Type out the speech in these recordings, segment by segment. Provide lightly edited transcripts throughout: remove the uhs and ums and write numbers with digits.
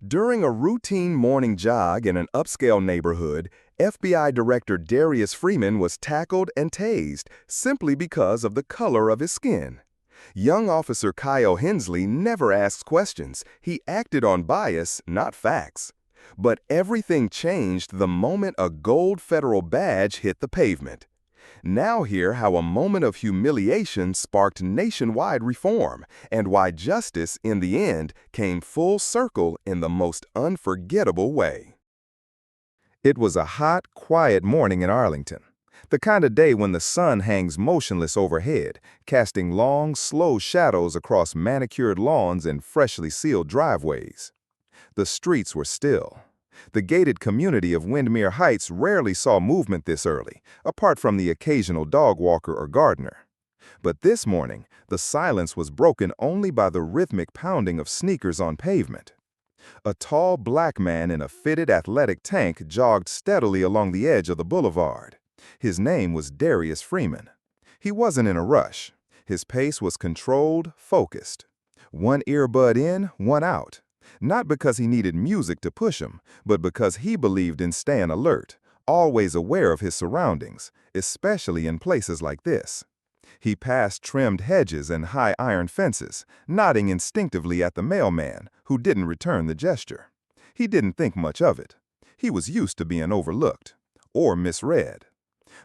During a routine morning jog in an upscale neighborhood, FBI Director Darius Freeman was tackled and tased simply because of the color of his skin. Young Officer Kyle Hensley never asked questions. He acted on bias, not facts. But everything changed the moment a gold federal badge hit the pavement. Now hear how a moment of humiliation sparked nationwide reform, and why justice, in the end, came full circle in the most unforgettable way. It was a hot, quiet morning in Arlington. The kind of day when the sun hangs motionless overhead, casting long, slow shadows across manicured lawns and freshly sealed driveways. The streets were still. The gated community of Windermere Heights rarely saw movement this early, apart from the occasional dog walker or gardener. But this morning, the silence was broken only by the rhythmic pounding of sneakers on pavement. A tall black man in a fitted athletic tank jogged steadily along the edge of the boulevard. His name was Darius Freeman. He wasn't in a rush. His pace was controlled, focused. One earbud in, one out. Not because he needed music to push him, but because he believed in staying alert, always aware of his surroundings, especially in places like this. He passed trimmed hedges and high iron fences, nodding instinctively at the mailman, who didn't return the gesture. He didn't think much of it. He was used to being overlooked, or misread.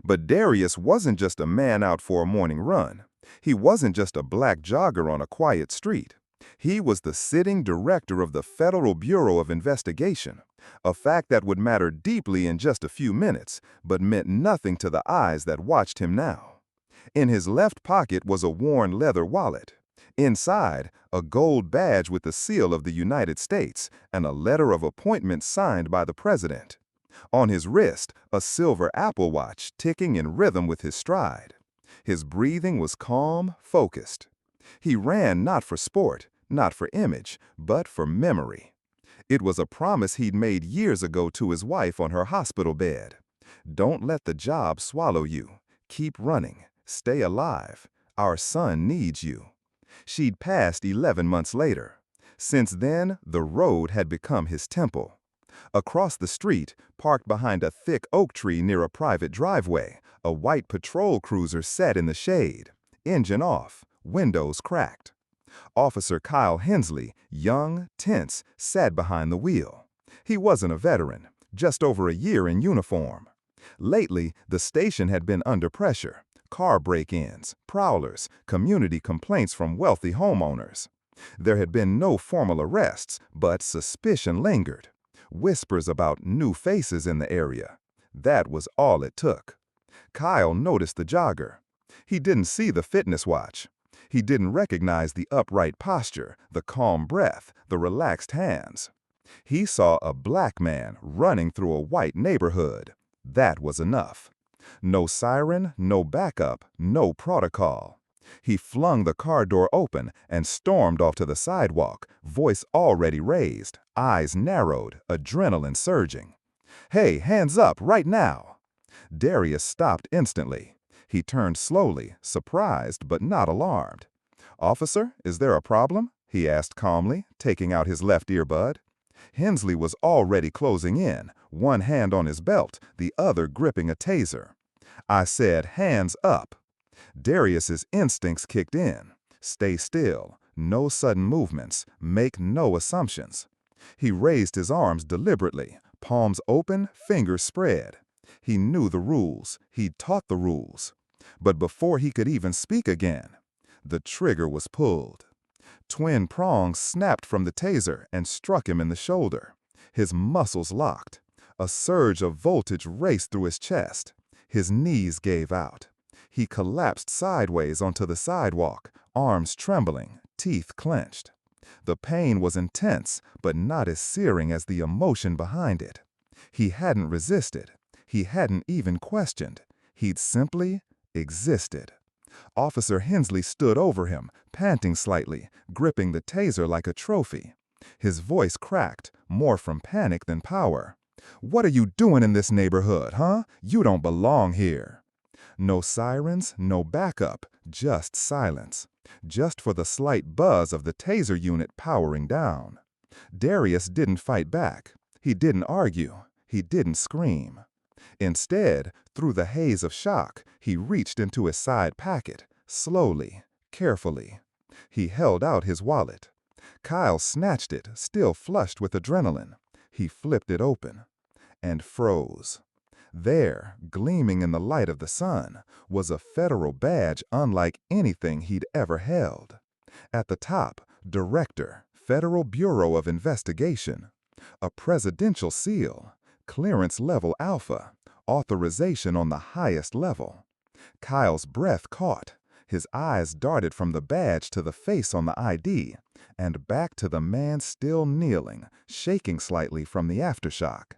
But Darius wasn't just a man out for a morning run. He wasn't just a black jogger on a quiet street. He was the sitting director of the Federal Bureau of Investigation, a fact that would matter deeply in just a few minutes, but meant nothing to the eyes that watched him now. In his left pocket was a worn leather wallet. Inside, a gold badge with the seal of the United States and a letter of appointment signed by the president. On his wrist, a silver Apple Watch ticking in rhythm with his stride. His breathing was calm, focused. He ran not for sport, not for image, but for memory. It was a promise he'd made years ago to his wife on her hospital bed. Don't let the job swallow you. Keep running. Stay alive. Our son needs you. She'd passed 11 months later. Since then, the road had become his temple. Across the street, parked behind a thick oak tree near a private driveway, a white patrol cruiser sat in the shade, engine off, windows cracked. Officer Kyle Hensley, young, tense, sat behind the wheel. He wasn't a veteran, just over a year in uniform. Lately, the station had been under pressure. Car break-ins, prowlers, community complaints from wealthy homeowners. There had been no formal arrests, but suspicion lingered. Whispers about new faces in the area. That was all it took. Kyle noticed the jogger. He didn't see the fitness watch. He didn't recognize the upright posture, the calm breath, the relaxed hands. He saw a black man running through a white neighborhood. That was enough. No siren, no backup, no protocol. He flung the car door open and stormed off to the sidewalk, voice already raised, eyes narrowed, adrenaline surging. "Hey, hands up, right now!" Darius stopped instantly. He turned slowly, surprised but not alarmed. "Officer, is there a problem?" he asked calmly, taking out his left earbud. Hensley was already closing in, one hand on his belt, the other gripping a taser. "I said, hands up." Darius's instincts kicked in. Stay still, no sudden movements, make no assumptions. He raised his arms deliberately, palms open, fingers spread. He knew the rules, he'd taught the rules. But before he could even speak again, the trigger was pulled. Twin prongs snapped from the taser and struck him in the shoulder. His muscles locked. A surge of voltage raced through his chest. His knees gave out. He collapsed sideways onto the sidewalk, arms trembling, teeth clenched. The pain was intense, but not as searing as the emotion behind it. He hadn't resisted. He hadn't even questioned. He'd simply existed. Officer Hensley stood over him, panting slightly, gripping the taser like a trophy. His voice cracked, more from panic than power. "What are you doing in this neighborhood, huh? You don't belong here." No sirens, no backup, just silence. Just for the slight buzz of the taser unit powering down. Darius didn't fight back. He didn't argue. He didn't scream. Instead, through the haze of shock, he reached into his side pocket, slowly, carefully. He held out his wallet. Kyle snatched it, still flushed with adrenaline. He flipped it open and froze. There, gleaming in the light of the sun, was a federal badge unlike anything he'd ever held. At the top, Director, Federal Bureau of Investigation. A presidential seal, clearance level alpha, authorization on the highest level. Kyle's breath caught. His eyes darted from the badge to the face on the ID, and back to the man still kneeling, shaking slightly from the aftershock.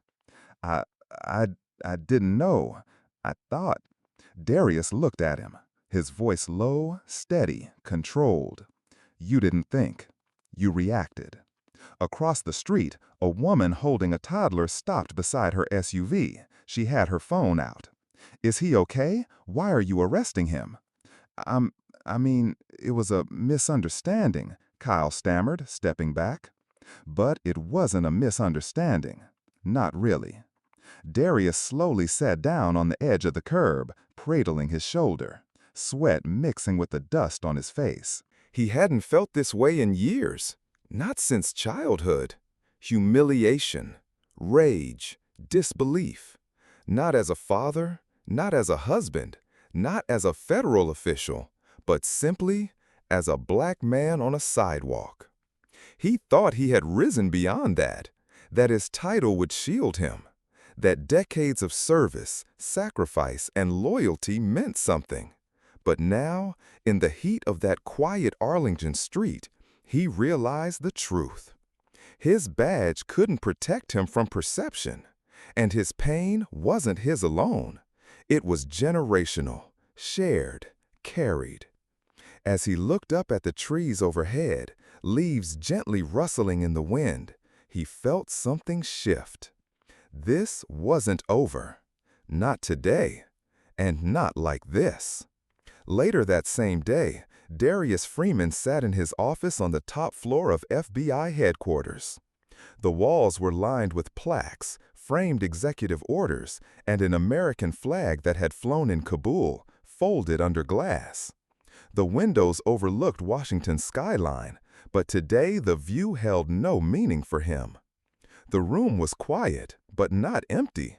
I didn't know. I thought. Darius looked at him, his voice low, steady, controlled. You didn't think. You reacted. Across the street, a woman holding a toddler stopped beside her SUV. She had her phone out. Is he okay? Why are you arresting him? It was a misunderstanding, Kyle stammered, stepping back. But it wasn't a misunderstanding. Not really. Darius slowly sat down on the edge of the curb, cradling his shoulder, sweat mixing with the dust on his face. He hadn't felt this way in years, not since childhood. Humiliation, rage, disbelief. Not as a father, not as a husband, not as a federal official, but simply as a black man on a sidewalk. He thought he had risen beyond that his title would shield him, that decades of service, sacrifice, and loyalty meant something. But now, in the heat of that quiet Arlington street, he realized the truth. His badge couldn't protect him from perception, and his pain wasn't his alone. It was generational, shared, carried. As he looked up at the trees overhead, leaves gently rustling in the wind, he felt something shift. This wasn't over. Not today, and not like this. Later that same day, Darius Freeman sat in his office on the top floor of FBI headquarters. The walls were lined with plaques, framed executive orders, and an American flag that had flown in Kabul, folded under glass. The windows overlooked Washington's skyline, but today the view held no meaning for him. The room was quiet, but not empty.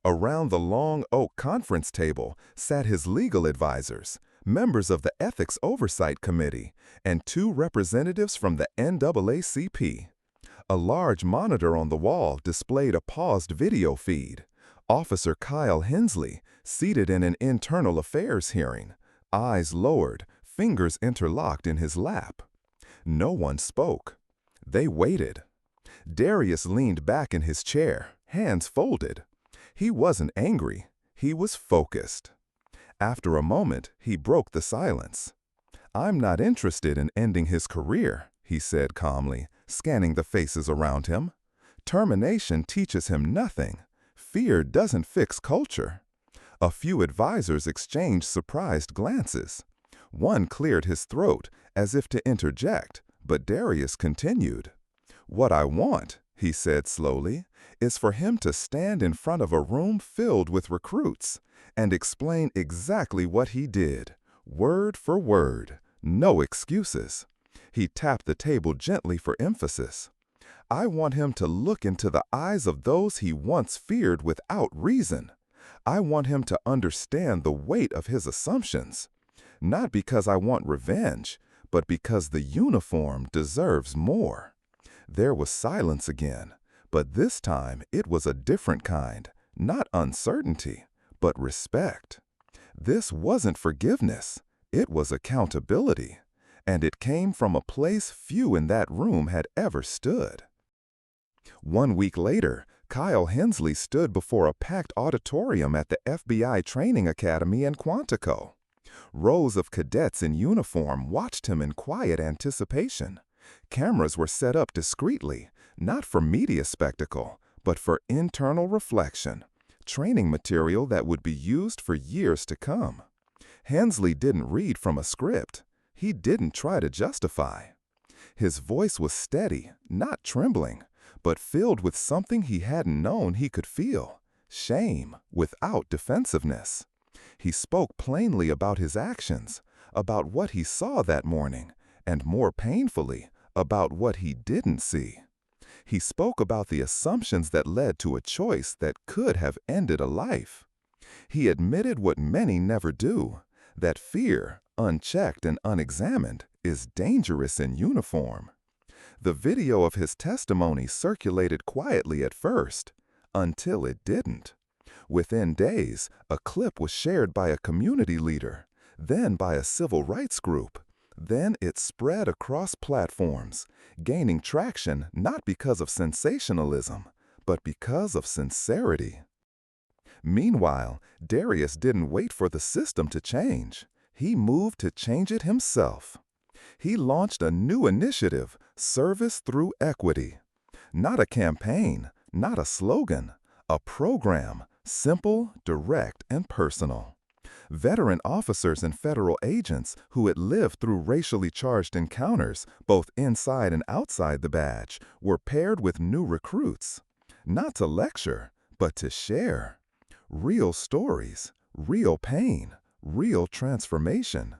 Around the long oak conference table sat his legal advisors, members of the Ethics Oversight Committee, and 2 representatives from the NAACP. A large monitor on the wall displayed a paused video feed. Officer Kyle Hensley, seated in an internal affairs hearing, eyes lowered, fingers interlocked in his lap. No one spoke. They waited. Darius leaned back in his chair, hands folded. He wasn't angry. He was focused. After a moment, he broke the silence. "I'm not interested in ending his career," he said calmly, scanning the faces around him. "Termination teaches him nothing. Fear doesn't fix culture." A few advisors exchanged surprised glances. One cleared his throat, as if to interject, but Darius continued. "What I want," he said slowly, "is for him to stand in front of a room filled with recruits and explain exactly what he did, word for word, no excuses." He tapped the table gently for emphasis. "I want him to look into the eyes of those he once feared without reason. I want him to understand the weight of his assumptions. Not because I want revenge, but because the uniform deserves more." There was silence again, but this time it was a different kind, not uncertainty, but respect. This wasn't forgiveness, it was accountability, and it came from a place few in that room had ever stood. 1 week later, Kyle Hensley stood before a packed auditorium at the FBI Training Academy in Quantico. Rows of cadets in uniform watched him in quiet anticipation. Cameras were set up discreetly, not for media spectacle, but for internal reflection, training material that would be used for years to come. Hensley didn't read from a script. He didn't try to justify. His voice was steady, not trembling, but filled with something he hadn't known he could feel: shame without defensiveness. He spoke plainly about his actions, about what he saw that morning, and more painfully, about what he didn't see. He spoke about the assumptions that led to a choice that could have ended a life. He admitted what many never do, that fear, unchecked and unexamined, is dangerous in uniform. The video of his testimony circulated quietly at first, until it didn't. Within days, a clip was shared by a community leader, then by a civil rights group. Then it spread across platforms, gaining traction not because of sensationalism, but because of sincerity. Meanwhile, Darius didn't wait for the system to change. He moved to change it himself. He launched a new initiative, Service Through Equity. Not a campaign, not a slogan, a program, simple, direct, and personal. Veteran officers and federal agents who had lived through racially charged encounters, both inside and outside the badge, were paired with new recruits. Not to lecture, but to share. Real stories, real pain, real transformation.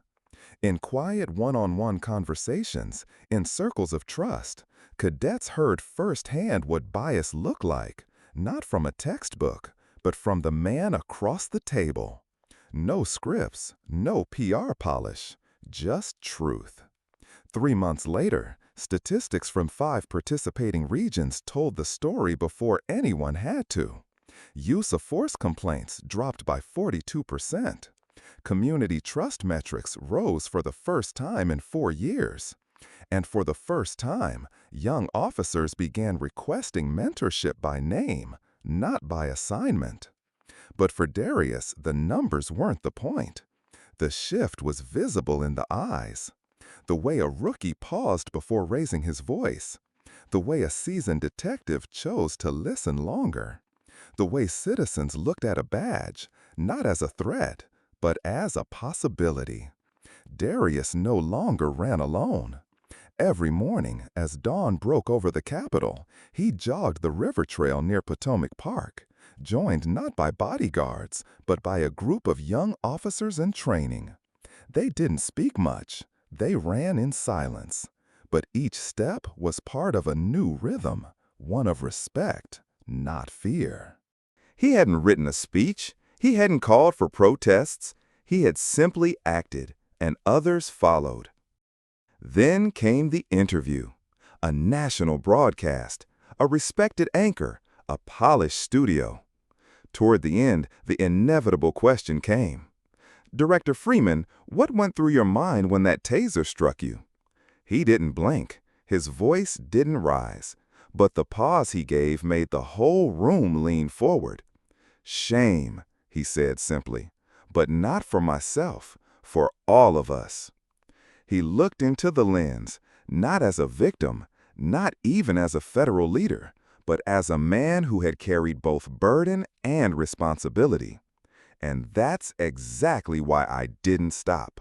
In quiet one-on-one conversations, in circles of trust, cadets heard firsthand what bias looked like, not from a textbook, but from the man across the table. No scripts, no PR polish, just truth. 3 months later, statistics from 5 participating regions told the story before anyone had to. Use of force complaints dropped by 42%. Community trust metrics rose for the first time in 4 years. And for the first time, young officers began requesting mentorship by name, not by assignment. But for Darius, the numbers weren't the point. The shift was visible in the eyes. The way a rookie paused before raising his voice. The way a seasoned detective chose to listen longer. The way citizens looked at a badge, not as a threat, but as a possibility. Darius no longer ran alone. Every morning, as dawn broke over the Capitol, he jogged the river trail near Potomac Park, joined not by bodyguards, but by a group of young officers in training. They didn't speak much. They ran in silence. But each step was part of a new rhythm, one of respect, not fear. He hadn't written a speech. He hadn't called for protests. He had simply acted, and others followed. Then came the interview, a national broadcast, a respected anchor, a polished studio. Toward the end, the inevitable question came. Director Freeman, what went through your mind when that taser struck you? He didn't blink. His voice didn't rise. But the pause he gave made the whole room lean forward. Shame, he said simply, but not for myself, for all of us. He looked into the lens, not as a victim, not even as a federal leader, but as a man who had carried both burden and responsibility. And that's exactly why I didn't stop.